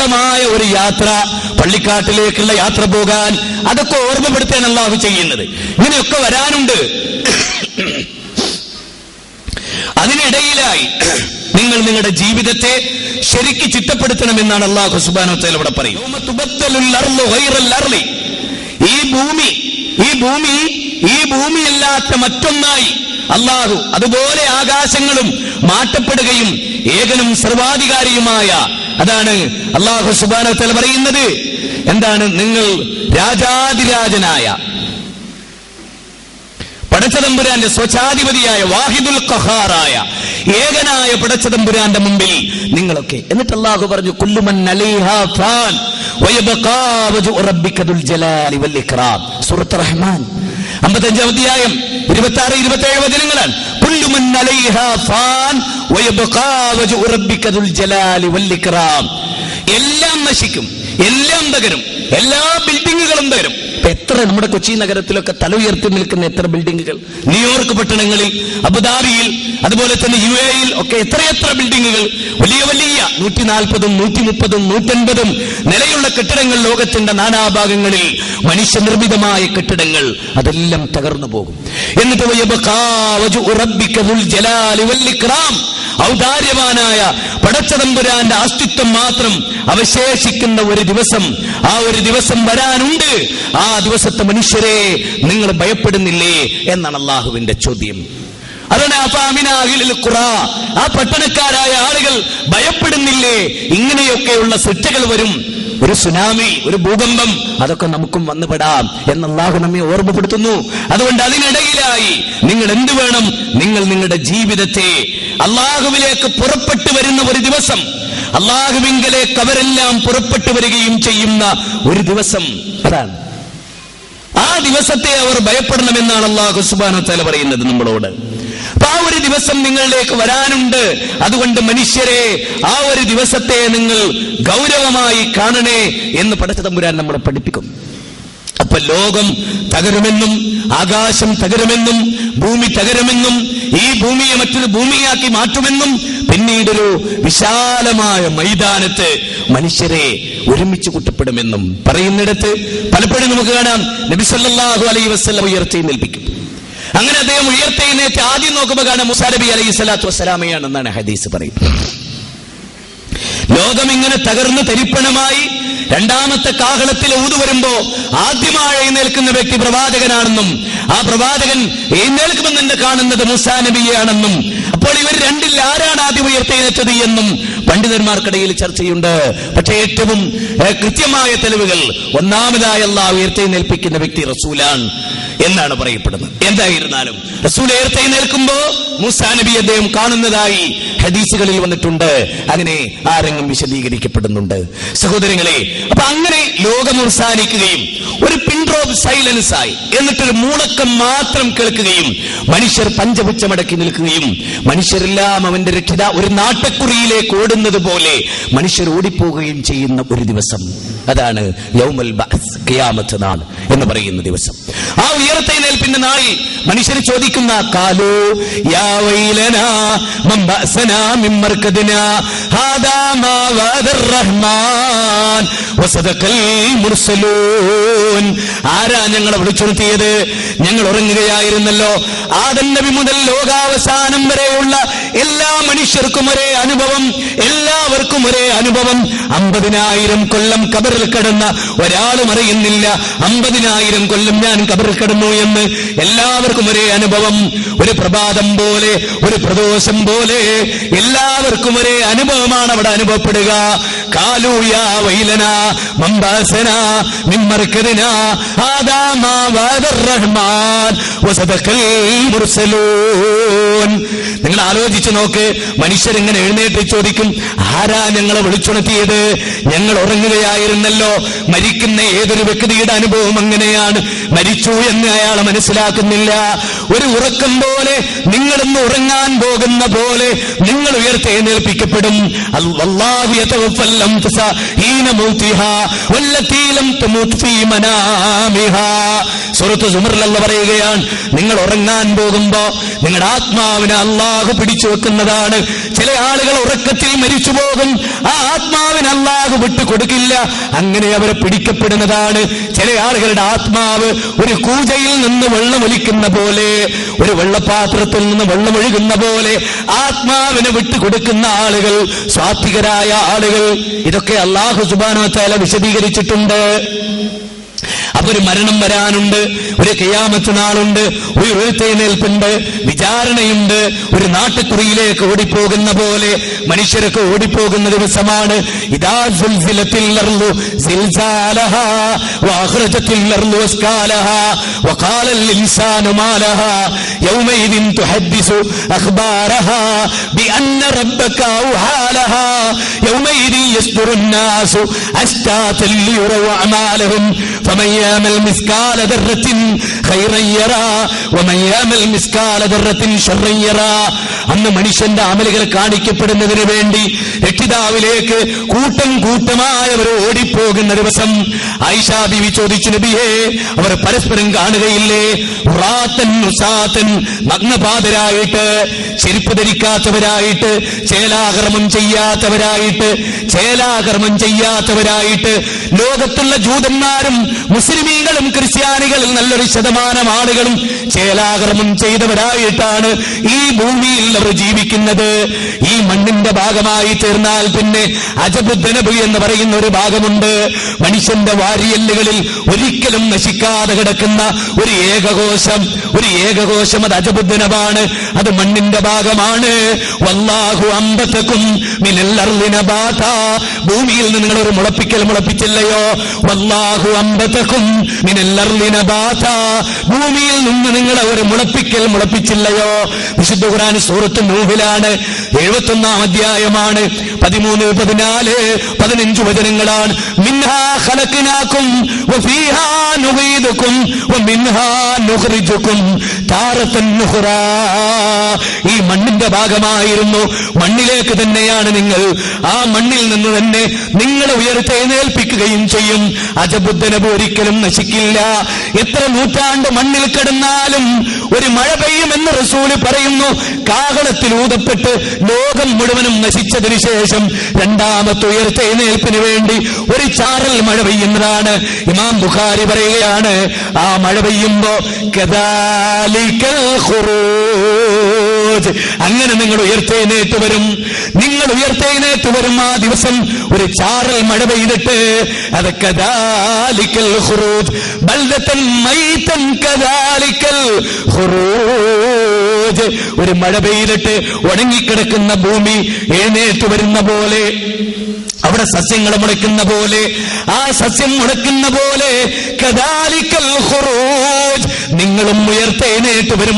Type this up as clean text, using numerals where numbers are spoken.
ദീർഘമായ ഒരു യാത്ര, പള്ളിക്കാട്ടിലേക്കുള്ള യാത്ര പോകാൻ, അതൊക്കെ ഓർമ്മപ്പെടുത്താൻ അല്ലാഹു ചെയ്യുന്നത്. ഇങ്ങനെയൊക്കെ വരാനുണ്ട്. അതിനിടയിലായി നിങ്ങൾ നിങ്ങളുടെ ജീവിതത്തെ ശരിക്ക് ചിട്ടപ്പെടുത്തണമെന്നാണ് അല്ലാഹു സുബ്ഹാനഹു വ തആല ഇവിടെ പറയുന്നത്. ഈ ഭൂമിയല്ലാത്ത മറ്റൊന്നായി അല്ലാഹു, അതുപോലെ ആകാശങ്ങളും മാറ്റപ്പെടുകയും ഏകനും സർവാധികാരിയുമായ, അതാണ് അല്ലാഹു സുബ്ഹാനഹു വ തആല പറയുന്നത്. എന്താണ്? നിങ്ങൾ രാജാതിരാജനായ പടച്ചതമ്പുരാന്റെ സ്വച്ഛാധിപതിയായ വാഹിദുൽ ഖഹാറായ ഏകനായ പടച്ചതമ്പുരാന്റെ മുമ്പിൽ നിങ്ങളൊക്കെ. എന്നിട്ട് അല്ലാഹു പറഞ്ഞു, കുല്ലു മൻ അലൈഹാ ഫാൻ വയബ്ഖാ വജ്ഹു റബ്ബിക ദുൽ ജലാലി വൽ ഇക്റാം. സൂറത്ത് റഹ്മാൻ 55 അധ്യായം 26-27 വചനങ്ങളാണ്. കുല്ലു മൻ അലൈഹാ ഫാൻ വയബ്ഖാ വജ്ഹു റബ്ബിക ദുൽ ജലാലി വൽ ഇക്റാം. എല്ലാം നശിക്കും, എല്ലാം തകരും, എല്ലാ ബിൽഡിങ്ങുകളും തകരും. എത്ര നമ്മുടെ കൊച്ചി നഗരത്തിലൊക്കെ തല ഉയർത്തി നിൽക്കുന്ന എത്ര ബിൽഡിങ്ങുകൾ, ന്യൂയോർക്ക് പട്ടണങ്ങളിൽ, അബുദാബിയിൽ, അതുപോലെ തന്നെ UAE ഒക്കെ എത്രയെത്ര ബിൽഡിങ്ങുകൾ, വലിയ വലിയ 140, 130, 150 നിലയുള്ള കെട്ടിടങ്ങൾ ലോകത്തിന്റെ നാനാഭാഗങ്ങളിൽ, മനുഷ്യനിർമ്മിതമായ കെട്ടിടങ്ങൾ, അതെല്ലാം തകർന്നു പോകും. എന്നിട്ട് ഔദാര്യവാനായ പടച്ചതമ്പുരാന്റെ അസ്തിത്വം മാത്രം അവശേഷിക്കുന്ന ഒരു ദിവസം, ആ ഒരു ദിവസം വരാനുണ്ട്. ആ ദിവസത്തെ മനുഷ്യരെ നിങ്ങൾ ഭയപ്പെടുന്നില്ലേ എന്നാണ് അല്ലാഹുവിന്റെ ചോദ്യം. അതാണ് ആ പട്ടണക്കാരായ ആളുകൾ ഭയപ്പെടുന്നില്ലേ? ഇങ്ങനെയൊക്കെയുള്ള ശിക്ഷകൾ വരും, ഒരു സുനാമി, ഒരു ഭൂകമ്പം, അതൊക്കെ നമുക്കും വന്നുപെടാം എന്ന് അല്ലാഹു നമ്മെ ഓർമ്മപ്പെടുത്തുന്നു. അതുകൊണ്ട് അതിനിടയിലായി നിങ്ങൾ എന്ത് വേണം? നിങ്ങൾ നിങ്ങളുടെ ജീവിതത്തെ അല്ലാഹുവിലേക്ക് പുറപ്പെട്ടു വരുന്ന ഒരു ദിവസം, അല്ലാഹുവിങ്കലേക്ക് അവരെല്ലാം പുറപ്പെട്ടു വരികയും ചെയ്യുന്ന ഒരു ദിവസം, അതാണ്. ആ ദിവസത്തെ അവർ ഭയപ്പെടണമെന്നാണ് അല്ലാഹു സുബ്ഹാനഹു വ തആല പറയുന്നത് നമ്മളോട്. അപ്പൊ ആ ഒരു ദിവസം നിങ്ങളിലേക്ക് വരാനുണ്ട്. അതുകൊണ്ട് മനുഷ്യരെ, ആ ഒരു ദിവസത്തെ നിങ്ങൾ ഗൗരവമായി കാണണേ എന്ന് പടച്ചതമ്പുരാൻ നമ്മളെ പഠിപ്പിക്കും. അപ്പൊ ലോകം തകരുമെന്നും ആകാശം തകരുമെന്നും ഭൂമി തകരുമെന്നും ഈ ഭൂമിയെ മറ്റൊരു ഭൂമിയാക്കി മാറ്റുമെന്നും പിന്നീടൊരു വിശാലമായ മൈതാനത്ത് മനുഷ്യരെ ഒരുമിച്ച് കൂട്ടപ്പെടുമെന്നും പറയുന്നിടത്ത് പലപ്പോഴും നമുക്ക് കാണാം നബി സല്ലല്ലാഹു അലൈഹി വസല്ലം ഉയർത്തെഴുന്നേൽപ്പിക്കും. അങ്ങനെ അദ്ദേഹം ഉയർത്തെഴുന്നേറ്റ് ആദ്യം നോക്കുമ്പോൾ കാണാം മൂസാ നബി അലൈഹി സ്വലാത്തു വസ്സലാമയാണെന്നാണ് ഹദീസ് പറയുന്നത്. ലോകം ഇങ്ങനെ തകർന്ന് തരിപ്പണമായി രണ്ടാമത്തെ കാഹളത്തിൽ ഊതു വരുമ്പോ ആദ്യമായി എഴുന്നേൽക്കുന്ന വ്യക്തി പ്രവാചകനാണെന്നും ആ പ്രവാചകൻ എഴുന്നേൽക്കുമെന്ന് തന്നെ കാണുന്നത് മൂസാ നബിയാണെന്നും, അപ്പോൾ ഇവർ രണ്ടിൽ ആരാണ് ആദ്യം ഉയർത്തെഴുന്നേറ്റത് എന്നും പണ്ഡിതന്മാർക്കിടയിൽ ചർച്ചയുണ്ട്. പക്ഷേ ഏറ്റവും കൃത്യമായ തെളിവുകൾ ഒന്നാമതായി അല്ലാഹു ഉയർത്തെഴുന്നേൽപ്പിക്കുന്ന വ്യക്തി റസൂലാണ് എന്നാണ് പറയപ്പെടുന്നത്. എന്തായിരുന്നാലും റസൂൽ ഉയർത്തെഴുന്നേൽക്കുമ്പോ മൂസാ നബി അദ്ദേഹം കാണുന്നതായി ഹദീസുകളിൽ വന്നിട്ടുണ്ട്. അങ്ങനെ ആ രംഗം വിശദീകരിക്കപ്പെടുന്നുണ്ട്. സഹോദരങ്ങളെ, അപ്പൊ അങ്ങനെ ലോകം അവസാനിക്കുകയും ഒരു പിൻ ഡ്രോപ്പ് സൈലൻസ് ആയി, എന്നിട്ടൊരു മൂളക്കം മാത്രം കേൾക്കുകയും മനുഷ്യർ പഞ്ചപുച്ഛമടക്കി നിൽക്കുകയും മനുഷ്യരെല്ലാം അവന്റെ രക്ഷിത ഒരു നാട്ടക്കുറിയിലേക്ക് ഓടുന്നത് പോലെ മനുഷ്യർ ഓടിപ്പോവുകയും ചെയ്യുന്ന ഒരു ദിവസം, അതാണ് യൗമുൽ ബഅസ്, ഖിയാമത്ത് നാൾ എന്ന് പറയുന്ന ദിവസം. ആ ഉയർത്തെഴുന്നേൽപ്പിന്റെ നാളിൽ മനുഷ്യർ ചോദിക്കുന്ന കാലു യാ വൈലനാ മൻ ബഅസനാ മിൻ മർകദിനാ ഹാദാ മാ വഅദർ റഹ്മാൻ വസദഖൽ മുർസലൂൻ. ആരാ ഞങ്ങളെ വിളിച്ചുണർത്തിയത്? ഞങ്ങൾ ഉറങ്ങുകയായിരുന്നല്ലോ. ആദം നബി മുതൽ ലോകാവസാനം വരെയുള്ള എല്ലാ മനുഷ്യർക്കും ഒരേ അനുഭവം, എല്ലാവർക്കും ഒരേ അനുഭവം. 50,000 കൊല്ലം കബറിൽ കിടന്ന ഒരാളും അറിയുന്നില്ല 50,000 കൊല്ലം ഞാൻ കബറിൽ കിടന്നു എന്ന്. എല്ലാവർക്കും ഒരേ അനുഭവം. ഒരു പ്രഭാതം പോലെ, ഒരു പ്രദോഷം പോലെ എല്ലാവർക്കും ഒരേ അനുഭവമാണ് അവിടെ അനുഭവപ്പെടുക. കാലു യാ വൈലനാ മൻ ബഅസനാ മിൻ മർകദിനാ ഹാദാ മാ വഅദർ റഹ്മാൻ വസദഖൽ മുർസലൂൻ. നിങ്ങൾ ആലോചിച്ച് നോക്ക്, മനുഷ്യരെങ്ങനെ എഴുന്നേറ്റ് ചോദിക്കും, ആരാ ഞങ്ങളെ വിളിച്ചുണർത്തിയത്? ഞങ്ങൾ ഉറങ്ങുകയായിരുന്നല്ലോ. മരിക്കുന്ന ഏതൊരു വ്യക്തിയുടെ അനുഭവം അങ്ങനെയാണ്. മരിച്ചു എന്ന് അയാൾ മനസ്സിലാക്കുന്നില്ല. ഒരു ഉറക്കം പോലെ, നിങ്ങളിന്ന് ഉറങ്ങാൻ പോകുന്ന പോലെ നിങ്ങൾ ഉയർത്തെഴുന്നേൽപ്പിക്കപ്പെടും. അല്ലാഹു യതവഫൽ അൻഫുസ ഹീന മൗതിഹാ വല്ലതീ ലം തമൂത് ഫീ മനാമിഹാ. സൂറത്ത് സുമറിൽ അല്ലാഹു പറയുകയാണ്, നിങ്ങൾ ഉറങ്ങാൻ പോകുമ്പോ നിങ്ങളുടെ ആത്മാവിനെ അല്ലാഹു പിടിച്ചു വെക്കുന്നതാണ്. ചില ചില ആളുകൾ ഉറക്കത്തിൽ മരിച്ചു പോകും, ആ ആത്മാവിന് അല്ലാഹു വിട്ടുകൊടുക്കില്ല, അങ്ങനെ അവരെ പിടിക്കപ്പെടുന്നതാണ്. ചില ആളുകളുടെ ആത്മാവ് ഒരു കൂജയിൽ നിന്ന് വെള്ളമൊലിക്കുന്ന പോലെ, ഒരു വെള്ളപാത്രത്തിൽ നിന്ന് വെള്ളമൊഴുകുന്ന പോലെ ആത്മാവിനെ വിട്ടുകൊടുക്കുന്ന ആളുകൾ, സ്വാത്വികരായ ആളുകൾ. ഇതൊക്കെ അല്ലാഹു സുബ്ഹാനഹു വ തആല വിശദീകരിച്ചിട്ടുണ്ട്. അപ്പൊ ഒരു മരണം വരാനുണ്ട്, ഒരു ഖിയാമത്ത് നാളുണ്ട്, ഒരു ഉയർത്തെഴുന്നേൽപ്പുണ്ട്, വിചാരണയുണ്ട്. ഒരു നാട്ടുകുറിയിലേക്ക് ഓടിപ്പോകുന്ന പോലെ മനുഷ്യരൊക്കെ ഓടിപ്പോകുന്ന ദിവസമാണ്. ഇദാ സുൽസിലത്തിൽ അർളു സിൽസാലഹാ വഅഖ്റജത്തിൽ അർളു അസ്കാലഹാ വഖാലൽ ഇൻസാനു മാലഹാ യൗമഇദിൻ തുഹദ്ദിസു അഖ്ബാരഹാ ബിഅന്ന റബ്ബക ഔഹാലഹാ യൗമഇദിൻ യസ്ദുറുൻ നാസു അസ്താതൻ ലിയുറൗ അമാലഹും فمن يعمل مثقال ذرة خيرا يرى ومن يعمل مثقال ذرة شرا يرى. അന്ന് മനുഷ്യന്റെ അമലുകൾ കാണിക്കപ്പെടുന്നതിന് വേണ്ടി രക്ഷിതാവിലേക്ക് കൂട്ടം കൂട്ടമായവർ ഓടിപ്പോകുന്ന ദിവസം ആയിഷാ ബീവി ചോദിച്ചു, നബിയേ, അവർ പരസ്പരം കാണുകയില്ലേ? ഉറാത്തൻ ഉസാത്തൻ, നഗ്നപാതരായിട്ട്, ചെരുപ്പ് ധരിക്കാത്തവരായിട്ട്, ചേലാകർമ്മം ചെയ്യാത്തവരായിട്ട് ലോകത്തുള്ള ജൂതന്മാരും മുസ്ലിമീങ്ങളും ക്രിസ്ത്യാനികളിൽ നല്ലൊരു ശതമാനം ആളുകളും ചേലാകർമ്മം ചെയ്തവരായിട്ടാണ് ഈ ഭൂമിയിൽ അവർ ജീവിക്കുന്നത്. ഈ മണ്ണിന്റെ ഭാഗമായി തീർന്നാൽ പിന്നെ അജബുദ്ദനബ് എന്ന് പറയുന്ന ഒരു ഭാഗമുണ്ട്. മനുഷ്യന്റെ വാരിയല്ലുകളിൽ ഒരിക്കലും നശിക്കാതെ കിടക്കുന്ന ഒരു ഏകകോശം, അത് അജബുദ്ദനബാണ്, അത് മണ്ണിന്റെ ഭാഗമാണ്. വല്ലാഹു അംബതകും മിനൽ അർളി നബാതാ, ഭൂമിയിൽ നിന്ന് നിങ്ങൾ ഒരു മുളപ്പിച്ചില്ലയോ? വല്ലാഹു അംബതകും മിനൽ അർളി നബാതാ, ഭൂമിയിൽ നിന്ന് നിങ്ങൾ ഒരു മുളപ്പിച്ചില്ലയോ? വിശുദ്ധ ഖുർആൻ സൂറത്ത് നൂഹിലാണ്, 71-ാം അധ്യായമാണ്, 13, 14, 15 വചനങ്ങളാണ്. മിൻഹാ ഖലഖനാകും വഫീഹാ നുഈദുകും വമിൻഹാ നുഖ്രിജുകും താറത്തൻ ഉഖ്റാ. ഈ മണ്ണിന്റെ ഭാഗമായിരുന്നു, മണ്ണിലേക്ക് തന്നെയാണ് നിങ്ങൾ, ആ മണ്ണിൽ നിന്ന് തന്നെ നിങ്ങളെ ഉയർത്തെഴുന്നേൽപ്പിക്കുകയും ചെയ്യും. അജബുദ്ദനബ് ഒരിക്കലും നശിക്കില്ല. എത്ര നൂറ്റാണ്ട് മണ്ണിൽ കിടന്നാലും ഒരു മഴ പെയ്യുമെന്ന് റസൂല് പറയുന്നു. കാഹളത്തിൽ ഊതപ്പെട്ട് ലോകം മുഴുവനും നശിച്ചതിന് ശേഷം രണ്ടാമത്തെ ഉയർത്തെഴുന്നേൽപ്പിന് വേണ്ടി ഒരു ചാറൽ മഴ പെയ്യുന്നതാണ്. ഇമാം ബുഖാരി പറയുകയാണ്, ആ മഴ പെയ്യുമ്പോ കദാലികൽ ഖുറൂജ്, അങ്ങനെ നിങ്ങൾ ഉയർത്തെഴുന്നേറ്റ് വരും. ആ ദിവസം ഒരു ചാറൽ മഴ പെയ്തിട്ട് അത് കദാലികൽ ഖുറൂജ് ബൽദതൻ മൈതൻ കദാലികൽ ഖുറൂജ്, ഒരു മഴ പെയ്തിട്ട് ഉണങ്ങിക്കിടക്കുന്ന ഭൂമി എഴുന്നേറ്റ് വരുന്ന പോലെ, അവിടെ സസ്യങ്ങൾ മുളയ്ക്കുന്ന പോലെ, ആ സസ്യം മുളയ്ക്കുന്ന പോലെ കദാലികൽ ഖുറൂജ് നിങ്ങളും ഉയർത്തെഴുന്നേറ്റ് വരും.